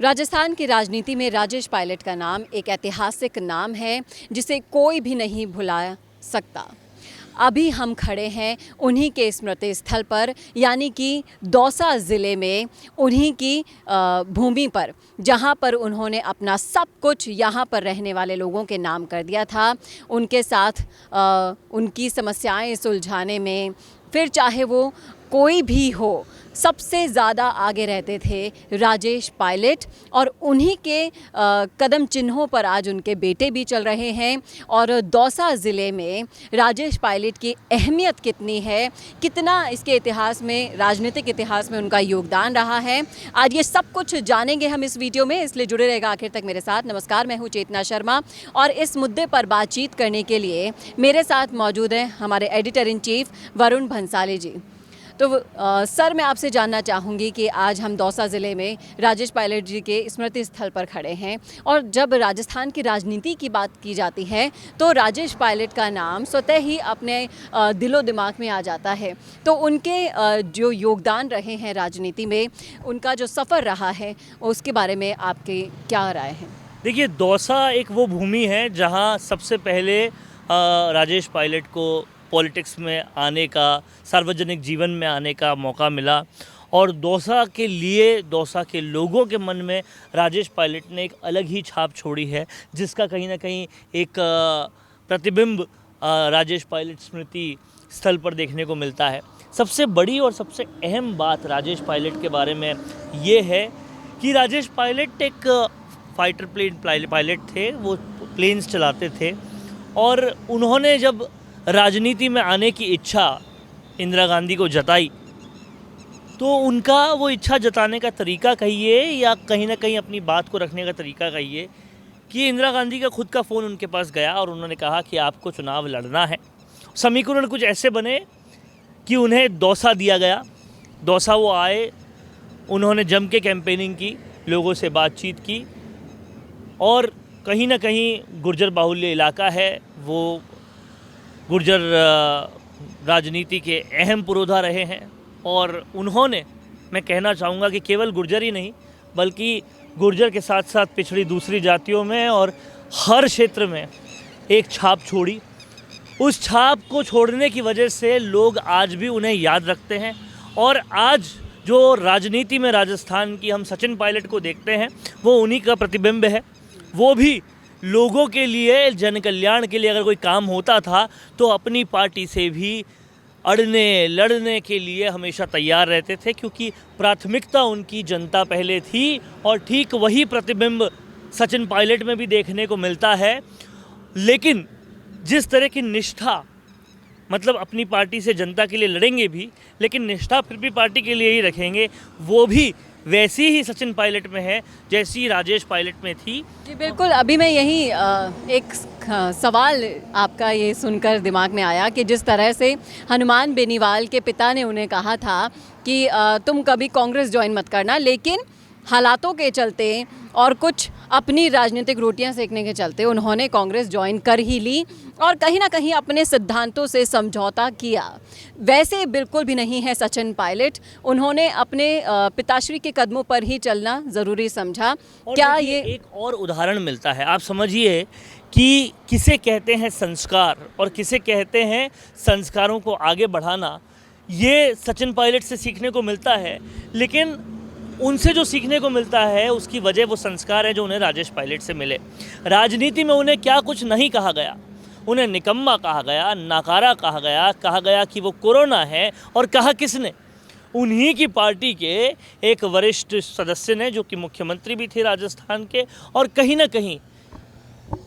राजस्थान की राजनीति में राजेश पायलट का नाम एक ऐतिहासिक नाम है जिसे कोई भी नहीं भुला सकता। अभी हम खड़े हैं उन्हीं के स्मृति स्थल पर, यानी कि दौसा ज़िले में उन्हीं की भूमि पर, जहां पर उन्होंने अपना सब कुछ यहाँ पर रहने वाले लोगों के नाम कर दिया था। उनके साथ उनकी समस्याएं सुलझाने में, फिर चाहे वो कोई भी हो, सबसे ज़्यादा आगे रहते थे राजेश पायलट। और उन्हीं के कदम चिन्हों पर आज उनके बेटे भी चल रहे हैं। और दौसा ज़िले में राजेश पायलट की अहमियत कितनी है, कितना इसके इतिहास में, राजनीतिक इतिहास में उनका योगदान रहा है, आज ये सब कुछ जानेंगे हम इस वीडियो में, इसलिए जुड़े रहेगा आखिर तक मेरे साथ। नमस्कार, मैं हूँ चेतना शर्मा और इस मुद्दे पर बातचीत करने के लिए मेरे साथ मौजूद हैं हमारे editor in chief Varun Bhansali ji. तो सर, मैं आपसे जानना चाहूँगी कि आज हम दौसा ज़िले में राजेश पायलट जी के स्मृति स्थल पर खड़े हैं, और जब राजस्थान की राजनीति की बात की जाती है तो राजेश पायलट का नाम स्वतः ही अपने दिलो दिमाग में आ जाता है। तो उनके जो योगदान रहे हैं राजनीति में, उनका जो सफ़र रहा है, उसके बारे में आपकी क्या राय है? देखिए, दौसा एक वो भूमि है जहाँ सबसे पहले राजेश पायलट को पॉलिटिक्स में आने का, सार्वजनिक जीवन में आने का मौका मिला। और दौसा के लिए, दौसा के लोगों के मन में राजेश पायलट ने एक अलग ही छाप छोड़ी है, जिसका कहीं ना कहीं एक प्रतिबिंब राजेश पायलट स्मृति स्थल पर देखने को मिलता है। सबसे बड़ी और सबसे अहम बात राजेश पायलट के बारे में ये है कि राजेश पायलट एक फाइटर प्लेन पायलट थे। वो प्लेन्स चलाते थे और उन्होंने जब राजनीति में आने की इच्छा इंदिरा गांधी को जताई, तो उनका वो इच्छा जताने का तरीका कहिए या कहीं ना कहीं अपनी बात को रखने का तरीका कहिए कि इंदिरा गांधी का खुद का फ़ोन उनके पास गया और उन्होंने कहा कि आपको चुनाव लड़ना है। समीकरण कुछ ऐसे बने कि उन्हें दौसा दिया गया। दौसा वो आए, उन्होंने जम के कैंपेनिंग की, लोगों से बातचीत की, और कहीं ना कहीं गुर्जर बाहुल्य इलाका है, वो गुर्जर राजनीति के अहम पुरोधा रहे हैं। और उन्होंने, मैं कहना चाहूँगा कि केवल गुर्जर ही नहीं, बल्कि गुर्जर के साथ साथ पिछड़ी दूसरी जातियों में और हर क्षेत्र में एक छाप छोड़ी। उस छाप को छोड़ने की वजह से लोग आज भी उन्हें याद रखते हैं। और आज जो राजनीति में राजस्थान की हम सचिन पायलट को देखते हैं, वो उन्हीं का प्रतिबिंब है। वो भी लोगों के लिए, जन कल्याण के लिए अगर कोई काम होता था तो अपनी पार्टी से भी अड़ने लड़ने के लिए हमेशा तैयार रहते थे, क्योंकि प्राथमिकता उनकी जनता पहले थी। और ठीक वही प्रतिबिंब सचिन पायलट में भी देखने को मिलता है। लेकिन जिस तरह की निष्ठा, मतलब अपनी पार्टी से जनता के लिए लड़ेंगे भी, लेकिन निष्ठा फिर भी पार्टी के लिए ही रखेंगे, वो भी वैसी ही सचिन पायलट में है जैसी राजेश पायलट में थी। जी बिल्कुल, अभी मैं यही एक सवाल आपका ये सुनकर दिमाग में आया कि जिस तरह से हनुमान बेनीवाल के पिता ने उन्हें कहा था कि तुम कभी कांग्रेस ज्वाइन मत करना, लेकिन हालातों के चलते और कुछ अपनी राजनीतिक रोटियां सेकने के चलते उन्होंने कांग्रेस ज्वाइन कर ही ली और कहीं ना कहीं अपने सिद्धांतों से समझौता किया। वैसे बिल्कुल भी नहीं है सचिन पायलट, उन्होंने अपने पिताश्री के कदमों पर ही चलना ज़रूरी समझा। क्या ये एक और उदाहरण मिलता है, आप समझिए कि किसे कहते हैं संस्कार और किसे कहते हैं संस्कारों को आगे बढ़ाना, ये सचिन पायलट से सीखने को मिलता है। लेकिन उनसे जो सीखने को मिलता है उसकी वजह वो संस्कार है जो उन्हें राजेश पायलट से मिले। राजनीति में उन्हें क्या कुछ नहीं कहा गया, उन्हें निकम्मा कहा गया, नाकारा कहा गया कि वो कोरोना है। और कहा किसने? उन्हीं की पार्टी के एक वरिष्ठ सदस्य ने, जो कि मुख्यमंत्री भी थे राजस्थान के। और कहीं ना कहीं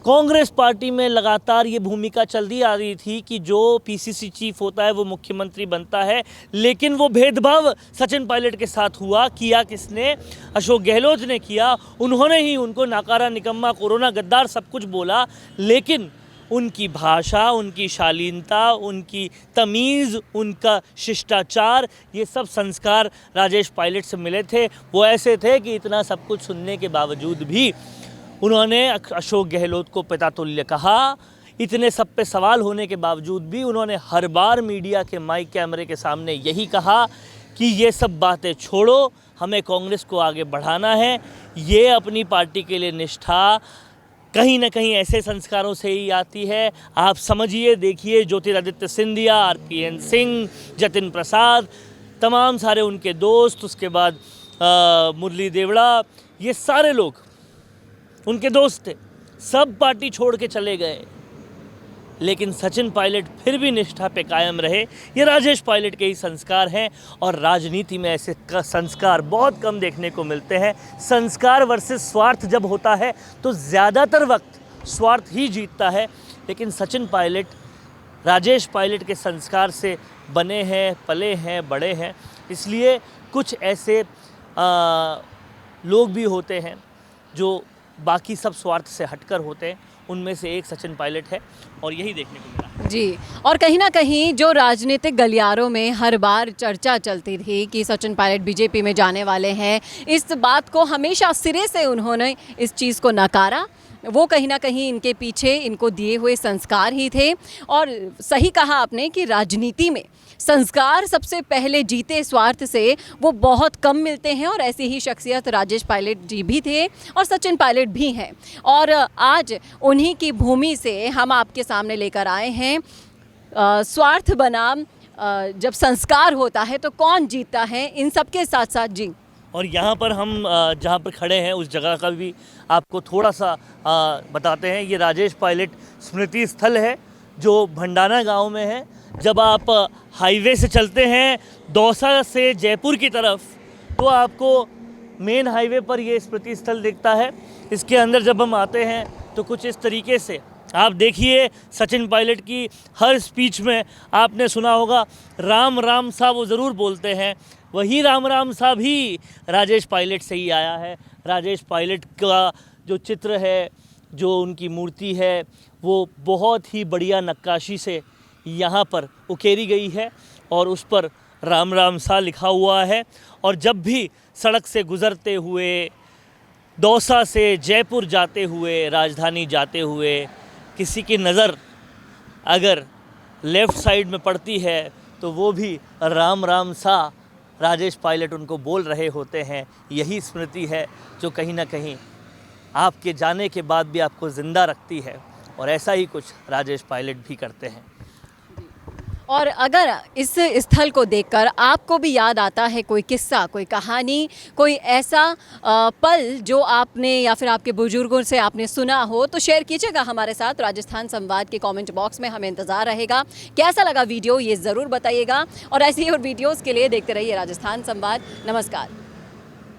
कांग्रेस पार्टी में लगातार ये भूमिका चलती आ रही थी कि जो पीसीसी चीफ होता है वो मुख्यमंत्री बनता है। लेकिन वो भेदभाव सचिन पायलट के साथ हुआ। किया किसने? अशोक गहलोत ने किया। उन्होंने ही उनको नाकारा, निकम्मा, कोरोना, गद्दार सब कुछ बोला। लेकिन उनकी भाषा, उनकी शालीनता, उनकी तमीज़, उनका शिष्टाचार, ये सब संस्कार राजेश पायलट से मिले थे। वो ऐसे थे कि इतना सब कुछ सुनने के बावजूद भी उन्होंने अशोक गहलोत को पितातुल्य कहा। इतने सब पे सवाल होने के बावजूद भी उन्होंने हर बार मीडिया के माइक कैमरे के सामने यही कहा कि ये सब बातें छोड़ो, हमें कांग्रेस को आगे बढ़ाना है। ये अपनी पार्टी के लिए निष्ठा कहीं ना कहीं ऐसे संस्कारों से ही आती है। आप समझिए, देखिए, ज्योतिरादित्य सिंधिया, RPN सिंह, जतिन प्रसाद, तमाम सारे उनके दोस्त, उसके बाद मुरली देवड़ा, ये सारे लोग उनके दोस्त थे, सब पार्टी छोड़ के चले गए, लेकिन सचिन पायलट फिर भी निष्ठा पे कायम रहे। ये राजेश पायलट के ही संस्कार हैं और राजनीति में ऐसे संस्कार बहुत कम देखने को मिलते हैं। संस्कार वर्सेस स्वार्थ जब होता है तो ज़्यादातर वक्त स्वार्थ ही जीतता है, लेकिन सचिन पायलट राजेश पायलट के संस्कार से बने हैं, पले हैं, बड़े हैं। इसलिए कुछ ऐसे लोग भी होते हैं जो बाकी सब स्वार्थ से हटकर होते हैं, उनमें से एक सचिन पायलट है और यही देखने को मिला जी। और कहीं ना कहीं जो राजनीतिक गलियारों में हर बार चर्चा चलती थी कि सचिन पायलट बीजेपी में जाने वाले हैं, इस बात को हमेशा सिरे से उन्होंने इस चीज़ को नकारा। वो कहीं ना कहीं इनके पीछे इनको दिए हुए संस्कार ही थे। और सही कहा आपने कि राजनीति में संस्कार सबसे पहले जीते, स्वार्थ से वो बहुत कम मिलते हैं। और ऐसी ही शख्सियत राजेश पायलट जी भी थे और सचिन पायलट भी हैं। और आज उन्हीं की भूमि से हम आपके सामने लेकर आए हैं स्वार्थ बनाम जब संस्कार होता है तो कौन जीतता है, इन सब के साथ साथ जी। और यहाँ पर हम जहाँ पर खड़े हैं उस जगह का भी आपको थोड़ा सा बताते हैं। ये राजेश पायलट स्मृति स्थल है जो भंडाना गांव में है। जब आप हाईवे से चलते हैं दौसा से जयपुर की तरफ, तो आपको मेन हाईवे पर ये स्मृति स्थल दिखता है। इसके अंदर जब हम आते हैं तो कुछ इस तरीके से आप देखिए, सचिन पायलट की हर स्पीच में आपने सुना होगा राम राम सा वो ज़रूर बोलते हैं। वही राम राम सा भी राजेश पायलट से ही आया है। राजेश पायलट का जो चित्र है, जो उनकी मूर्ति है, वो बहुत ही बढ़िया नक्काशी से यहाँ पर उकेरी गई है और उस पर राम राम सा लिखा हुआ है। और जब भी सड़क से गुज़रते हुए, दौसा से जयपुर जाते हुए, राजधानी जाते हुए किसी की नज़र अगर लेफ़्ट साइड में पड़ती है तो वो भी राम राम सा राजेश पायलट उनको बोल रहे होते हैं। यही स्मृति है जो कहीं ना कहीं आपके जाने के बाद भी आपको ज़िंदा रखती है और ऐसा ही कुछ राजेश पायलट भी करते हैं। और अगर इस स्थल को देखकर आपको भी याद आता है कोई किस्सा, कोई कहानी, कोई ऐसा पल जो आपने या फिर आपके बुजुर्गों से आपने सुना हो, तो शेयर कीजिएगा हमारे साथ राजस्थान संवाद के कमेंट बॉक्स में। हमें इंतज़ार रहेगा। कैसा लगा वीडियो ये ज़रूर बताइएगा और ऐसी ही और वीडियोज़ के लिए देखते रहिए राजस्थान संवाद। नमस्कार।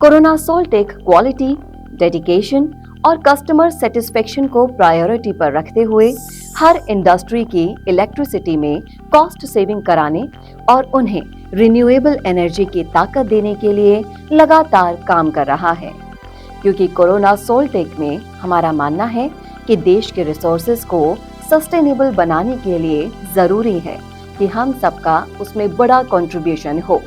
कोरोना सोल्टेक क्वालिटी, डेडिकेशन और कस्टमर सेटिस्फेक्शन को प्रायोरिटी पर रखते हुए हर इंडस्ट्री की इलेक्ट्रिसिटी में कॉस्ट सेविंग कराने और उन्हें रिन्यूएबल एनर्जी की ताकत देने के लिए लगातार काम कर रहा है। क्योंकि कोरोना सोल्टेक में हमारा मानना है कि देश के रिसोर्सेज को सस्टेनेबल बनाने के लिए जरूरी है कि हम सबका उसमें बड़ा कंट्रीब्यूशन हो।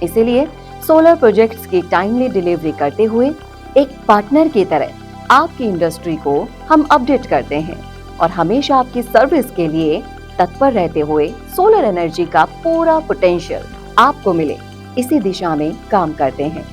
इसीलिए सोलर प्रोजेक्ट्स की टाइमली डिलीवरी करते हुए एक पार्टनर की तरह आपकी इंडस्ट्री को हम अपडेट करते हैं और हमेशा आपकी सर्विस के लिए तत्पर रहते हुए सोलर एनर्जी का पूरा पोटेंशियल आपको मिले, इसी दिशा में काम करते हैं।